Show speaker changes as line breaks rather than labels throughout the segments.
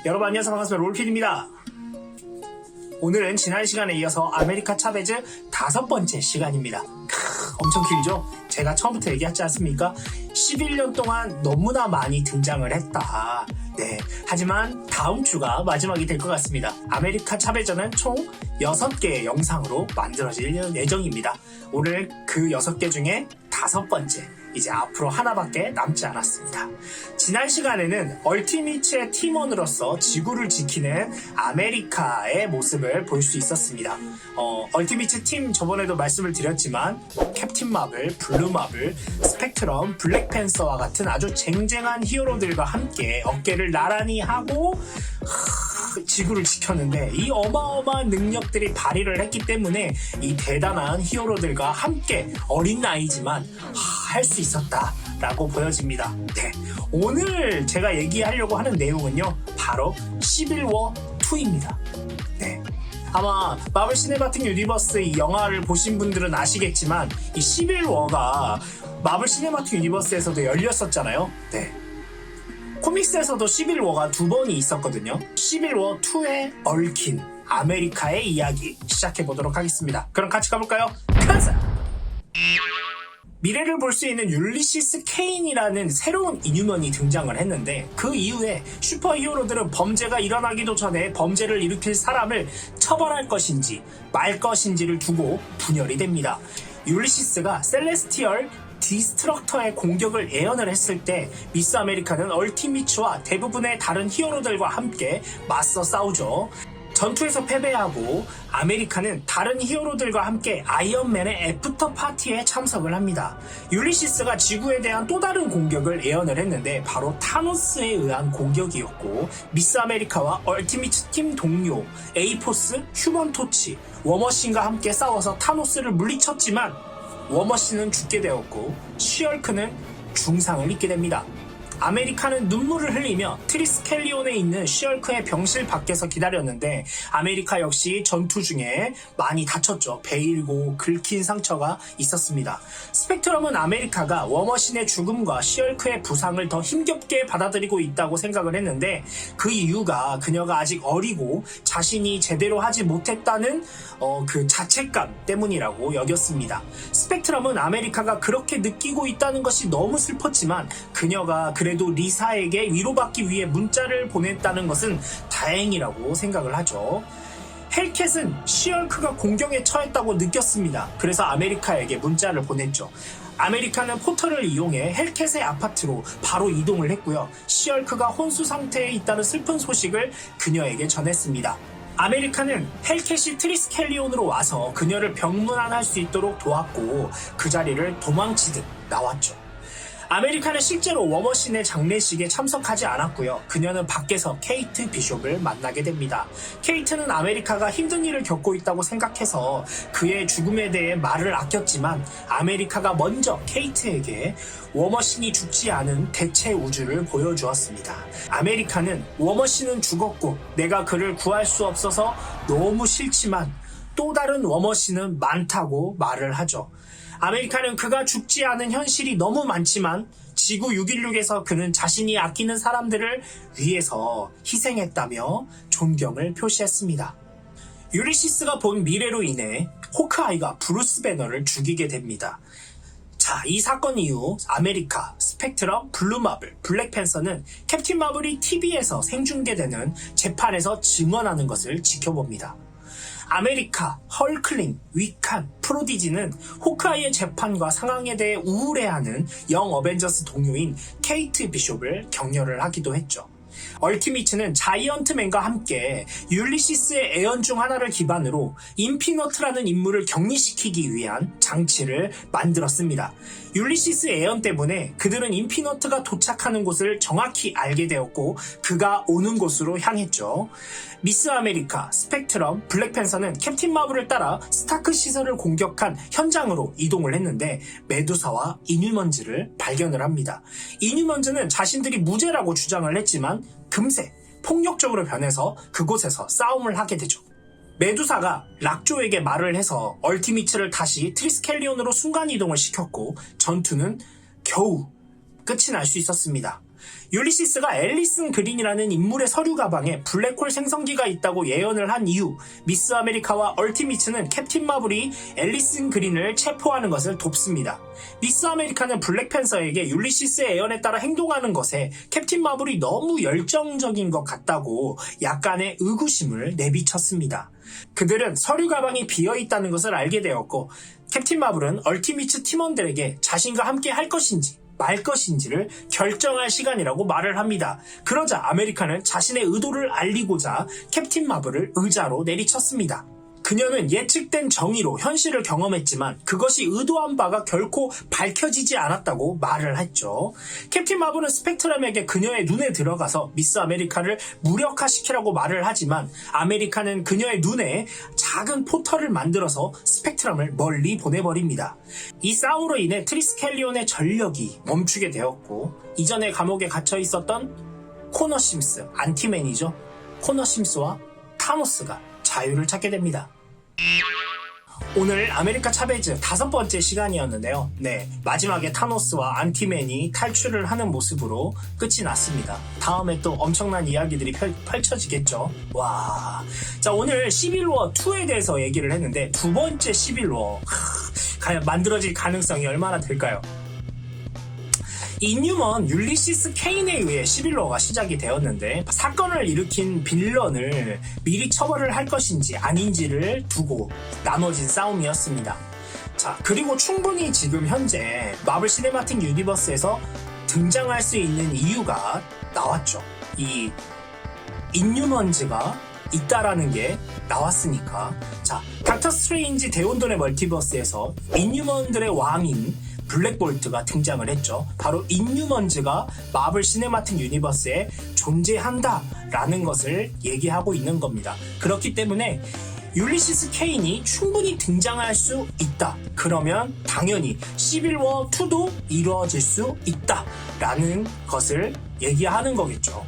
여러분 안녕하세요. 반갑습니다. 롤핀입니다. 오늘은 지난 시간에 이어서 아메리카 차베즈 5번째 시간입니다. 엄청 길죠? 제가 처음부터 얘기했지 않습니까? 11년 동안 너무나 많이 등장을 했다. 네. 하지만 다음 주가 마지막이 될 것 같습니다. 아메리카 차베즈는 총 6개의 영상으로 만들어질 예정입니다. 오늘 그 6개 중에 5번째, 이제 앞으로 하나밖에 남지 않았습니다. 지난 시간에는 얼티미츠의 팀원으로서 지구를 지키는 아메리카의 모습을 볼 수 있었습니다. 얼티미츠 팀 저번에도 말씀을 드렸지만 캡틴 마블, 블루 마블, 스펙트럼, 블랙팬서와 같은 아주 쟁쟁한 히어로들과 함께 어깨를 나란히 하고 지구를 지켰는데 이 어마어마한 능력들이 발휘를 했기 때문에 이 대단한 히어로들과 함께 어린 나이지만 할 수 있었다라고 보여집니다. 네, 오늘 제가 얘기하려고 하는 내용은요, 바로 시빌워 2입니다. 네. 아마 마블 시네마틱 유니버스 이 영화를 보신 분들은 아시겠지만 이 시빌워가 마블 시네마틱 유니버스에서도 열렸었잖아요. 네. 코믹스에서도 시빌워가 2번이 있었거든요. 시빌워 2에 얽힌 아메리카의 이야기 시작해보도록 하겠습니다. 그럼 같이 가볼까요? 가자! 미래를 볼 수 있는 율리시스 케인이라는 새로운 이뉴먼이 등장을 했는데 그 이후에 슈퍼히어로들은 범죄가 일어나기도 전에 범죄를 일으킬 사람을 처벌할 것인지 말 것인지를 두고 분열이 됩니다. 율리시스가 셀레스티얼 디스트럭터의 공격을 예언을 했을 때 미스 아메리카는 얼티미츠와 대부분의 다른 히어로들과 함께 맞서 싸우죠. 전투에서 패배하고 아메리카는 다른 히어로들과 함께 아이언맨의 애프터 파티에 참석을 합니다. 율리시스가 지구에 대한 또 다른 공격을 예언을 했는데 바로 타노스에 의한 공격이었고 미스 아메리카와 얼티미츠 팀 동료 에이포스, 휴먼 토치, 워머신과 함께 싸워서 타노스를 물리쳤지만 워머신은 죽게 되었고 쉬얼크는 중상을 입게 됩니다. 아메리카는 눈물을 흘리며 트리스켈리온에 있는 쉬얼크의 병실 밖에서 기다렸는데 아메리카 역시 전투 중에 많이 다쳤죠. 베일고 긁힌 상처가 있었습니다. 스펙트럼은 아메리카가 워머신의 죽음과 쉬얼크의 부상을 더 힘겹게 받아들이고 있다고 생각을 했는데 그 이유가 그녀가 아직 어리고 자신이 제대로 하지 못했다는 그 자책감 때문이라고 여겼습니다. 스펙트럼은 아메리카가 그렇게 느끼고 있다는 것이 너무 슬펐지만 그녀가 그래도 리사에게 위로받기 위해 문자를 보냈다는 것은 다행이라고 생각을 하죠. 헬캣은 쉬얼크가 공경에 처했다고 느꼈습니다. 그래서 아메리카에게 문자를 보냈죠. 아메리카는 포털을 이용해 헬캣의 아파트로 바로 이동을 했고요. 쉬얼크가 혼수 상태에 있다는 슬픈 소식을 그녀에게 전했습니다. 아메리카는 헬캣이 트리스켈리온으로 와서 그녀를 병문안할 수 있도록 도왔고 그 자리를 도망치듯 나왔죠. 아메리카는 실제로 워머신의 장례식에 참석하지 않았고요. 그녀는 밖에서 케이트 비숍을 만나게 됩니다. 케이트는 아메리카가 힘든 일을 겪고 있다고 생각해서 그의 죽음에 대해 말을 아꼈지만 아메리카가 먼저 케이트에게 워머신이 죽지 않은 대체 우주를 보여주었습니다. 아메리카는 워머신은 죽었고 내가 그를 구할 수 없어서 너무 싫지만 또 다른 워머신은 많다고 말을 하죠. 아메리카는 그가 죽지 않은 현실이 너무 많지만 지구 616에서 그는 자신이 아끼는 사람들을 위해서 희생했다며 존경을 표시했습니다. 율리시스가 본 미래로 인해 호크아이가 브루스 배너를 죽이게 됩니다. 자, 이 사건 이후 아메리카, 스펙트럼, 블루 마블, 블랙팬서는 캡틴 마블이 TV에서 생중계되는 재판에서 증언하는 것을 지켜봅니다. 아메리카, 헐클링, 위칸, 프로디지는 호크아이의 재판과 상황에 대해 우울해하는 영 어벤져스 동료인 케이트 비숍을 격려를 하기도 했죠. 얼티미츠는 자이언트맨과 함께 율리시스의 애연 중 하나를 기반으로 인피너트라는 인물을 격리시키기 위한 장치를 만들었습니다. 율리시스 애연 때문에 그들은 인피너트가 도착하는 곳을 정확히 알게 되었고 그가 오는 곳으로 향했죠. 미스 아메리카, 스펙트럼, 블랙팬서는 캡틴 마블을 따라 스타크 시설을 공격한 현장으로 이동을 했는데 메두사와 이뉴먼즈를 발견을 합니다. 이뉴먼즈는 자신들이 무죄라고 주장을 했지만 금세 폭력적으로 변해서 그곳에서 싸움을 하게 되죠. 메두사가 락조에게 말을 해서 얼티미츠를 다시 트리스켈리온으로 순간이동을 시켰고 전투는 겨우 끝이 날 수 있었습니다. 율리시스가 앨리슨 그린이라는 인물의 서류 가방에 블랙홀 생성기가 있다고 예언을 한 이후 미스 아메리카와 얼티미츠는 캡틴 마블이 앨리슨 그린을 체포하는 것을 돕습니다. 미스 아메리카는 블랙팬서에게 율리시스의 예언에 따라 행동하는 것에 캡틴 마블이 너무 열정적인 것 같다고 약간의 의구심을 내비쳤습니다. 그들은 서류 가방이 비어있다는 것을 알게 되었고 캡틴 마블은 얼티미츠 팀원들에게 자신과 함께 할 것인지 말 것인지를 결정할 시간이라고 말을 합니다. 그러자 아메리카는 자신의 의도를 알리고자 캡틴 마블을 의자로 내리쳤습니다. 그녀는 예측된 정의로 현실을 경험했지만 그것이 의도한 바가 결코 밝혀지지 않았다고 말을 했죠. 캡틴 마블은 스펙트럼에게 그녀의 눈에 들어가서 미스 아메리카를 무력화시키라고 말을 하지만 아메리카는 그녀의 눈에 작은 포털을 만들어서 스펙트럼을 멀리 보내버립니다. 이 싸움으로 인해 트리스켈리온의 전력이 멈추게 되었고 이전에 감옥에 갇혀 있었던 코너 심스, 안티맨이죠. 코너 심스와 타노스가 자유를 찾게 됩니다. 오늘 아메리카 차베이즈 5번째 시간이었는데요. 네, 마지막에 타노스와 안티맨이 탈출을 하는 모습으로 끝이 났습니다. 다음에 또 엄청난 이야기들이 펼쳐지겠죠. 와, 자 오늘 시빌워 2에 대해서 얘기를 했는데 두 번째 시빌워 과연 만들어질 가능성이 얼마나 될까요? 인유먼 율리시스 케인에 의해 시빌워가 시작이 되었는데 사건을 일으킨 빌런을 미리 처벌을 할 것인지 아닌지를 두고 나눠진 싸움이었습니다. 자, 그리고 충분히 지금 현재 마블 시네마틱 유니버스에서 등장할 수 있는 이유가 나왔죠. 이 인유먼즈가 있다라는 게 나왔으니까. 자, 닥터 스트레인지 대혼돈의 멀티버스에서 인유먼들의 왕인 블랙볼트가 등장을 했죠. 바로 인유먼즈가 마블 시네마틱 유니버스에 존재한다라는 것을 얘기하고 있는 겁니다. 그렇기 때문에 율리시스 케인이 충분히 등장할 수 있다. 그러면 당연히 시빌워 2도 이루어질 수 있다라는 것을 얘기하는 거겠죠.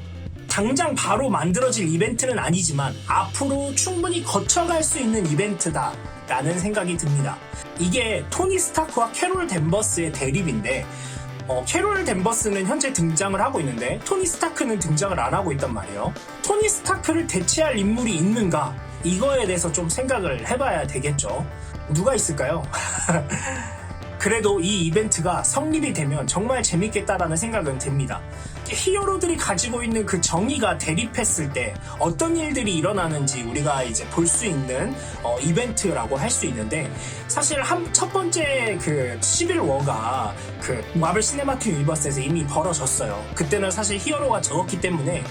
당장 바로 만들어질 이벤트는 아니지만 앞으로 충분히 거쳐갈 수 있는 이벤트다 라는 생각이 듭니다. 이게 토니 스타크와 캐롤 댄버스의 대립인데 캐롤 댄버스는 현재 등장을 하고 있는데 토니 스타크는 등장을 안 하고 있단 말이에요. 토니 스타크를 대체할 인물이 있는가? 이거에 대해서 좀 생각을 해봐야 되겠죠. 누가 있을까요? 그래도 이 이벤트가 성립이 되면 정말 재밌겠다라는 생각은 듭니다. 히어로들이 가지고 있는 그 정의가 대립했을 때 어떤 일들이 일어나는지 우리가 이제 볼 수 있는 이벤트라고 할 수 있는데 사실 첫 번째 그 시빌워가 그 마블 시네마틱 유니버스에서 이미 벌어졌어요. 그때는 사실 히어로가 적었기 때문에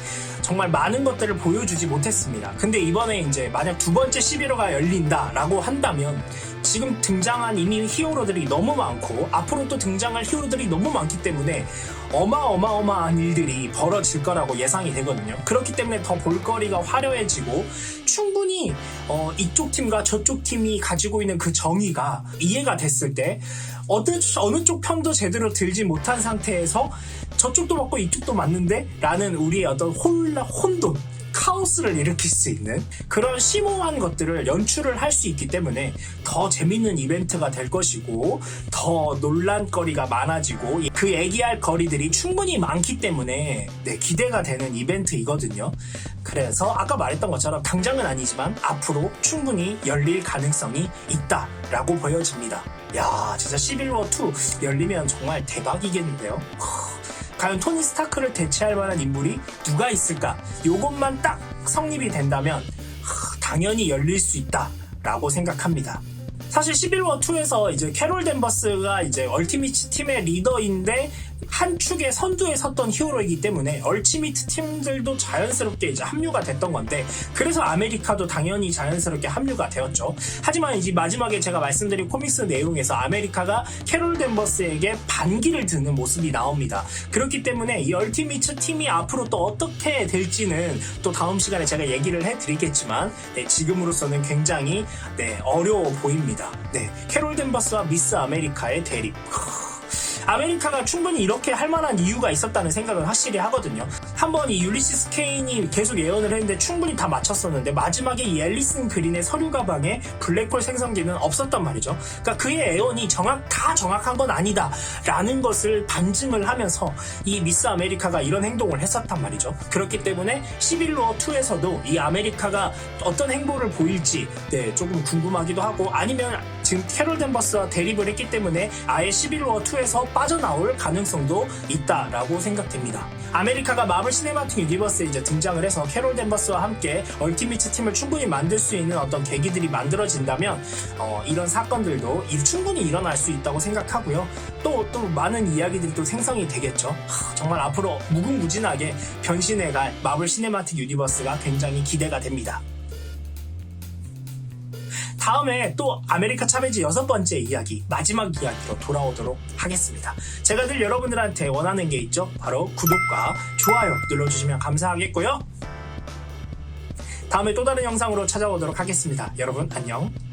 정말 많은 것들을 보여주지 못했습니다. 근데 이번에 이제 만약 두 번째 시빌워가 열린다라고 한다면 지금 등장한 이미 히어로들이 너무 많고 앞으로 또 등장할 히어로들이 너무 많기 때문에 어마어마한 일들이 벌어질 거라고 예상이 되거든요. 그렇기 때문에 더 볼거리가 화려해지고 충분히 이쪽 팀과 저쪽 팀이 가지고 있는 그 정의가 이해가 됐을 때 어느 쪽 편도 제대로 들지 못한 상태에서 저쪽도 맞고 이쪽도 맞는데? 라는 우리의 어떤 혼돈 카오스를 일으킬 수 있는 그런 심오한 것들을 연출을 할 수 있기 때문에 더 재밌는 이벤트가 될 것이고 더 논란거리가 많아지고 그 얘기할 거리들이 충분히 많기 때문에 기대가 되는 이벤트이거든요. 그래서 아까 말했던 것처럼 당장은 아니지만 앞으로 충분히 열릴 가능성이 있다라고 보여집니다. 야, 진짜 시빌워 2 열리면 정말 대박이겠는데요. 과연 토니 스타크를 대체할 만한 인물이 누가 있을까? 요것만 딱 성립이 된다면 당연히 열릴 수 있다라고 생각합니다. 사실 시빌워 2에서 이제 캐롤 댄버스가 이제 얼티미트 팀의 리더인데 한 축의 선두에 섰던 히어로이기 때문에 얼티미트 팀들도 자연스럽게 이제 합류가 됐던 건데 그래서 아메리카도 당연히 자연스럽게 합류가 되었죠. 하지만 이제 마지막에 제가 말씀드린 코믹스 내용에서 아메리카가 캐롤 댄버스에게 반기를 드는 모습이 나옵니다. 그렇기 때문에 이 얼티미트 팀이 앞으로 또 어떻게 될지는 또 다음 시간에 제가 얘기를 해드리겠지만 지금으로서는 굉장히 어려워 보입니다. 캐롤 댄버스와 미스 아메리카의 대립. 아메리카가 충분히 이렇게 할 만한 이유가 있었다는 생각은 확실히 하거든요. 한번 이 율리시스 케인이 계속 예언을 했는데 충분히 다 맞췄었는데 마지막에 이 앨리슨 그린의 서류 가방에 블랙홀 생성기는 없었단 말이죠. 그러니까 그의 예언이 다 정확한 건 아니다 라는 것을 반증을 하면서 이 미스 아메리카가 이런 행동을 했었단 말이죠. 그렇기 때문에 11로 2에서도 이 아메리카가 어떤 행보를 보일지 조금 궁금하기도 하고, 아니면 지금 캐롤 댄버스와 대립을 했기 때문에 아예 11로 2에서 빠져나올 가능성도 있다라고 생각됩니다. 아메리카가 마블 시네마틱 유니버스에 이제 등장을 해서 캐롤 댄버스와 함께 얼티미트 팀을 충분히 만들 수 있는 어떤 계기들이 만들어진다면 이런 사건들도 충분히 일어날 수 있다고 생각하고요. 또 많은 이야기들이 또 생성이 되겠죠. 정말 앞으로 무궁무진하게 변신해갈 마블 시네마틱 유니버스가 굉장히 기대가 됩니다. 다음에 또 아메리카 차베지 6번째 이야기, 마지막 이야기로 돌아오도록 하겠습니다. 제가 늘 여러분들한테 원하는 게 있죠. 바로 구독과 좋아요 눌러주시면 감사하겠고요. 다음에 또 다른 영상으로 찾아오도록 하겠습니다. 여러분 안녕.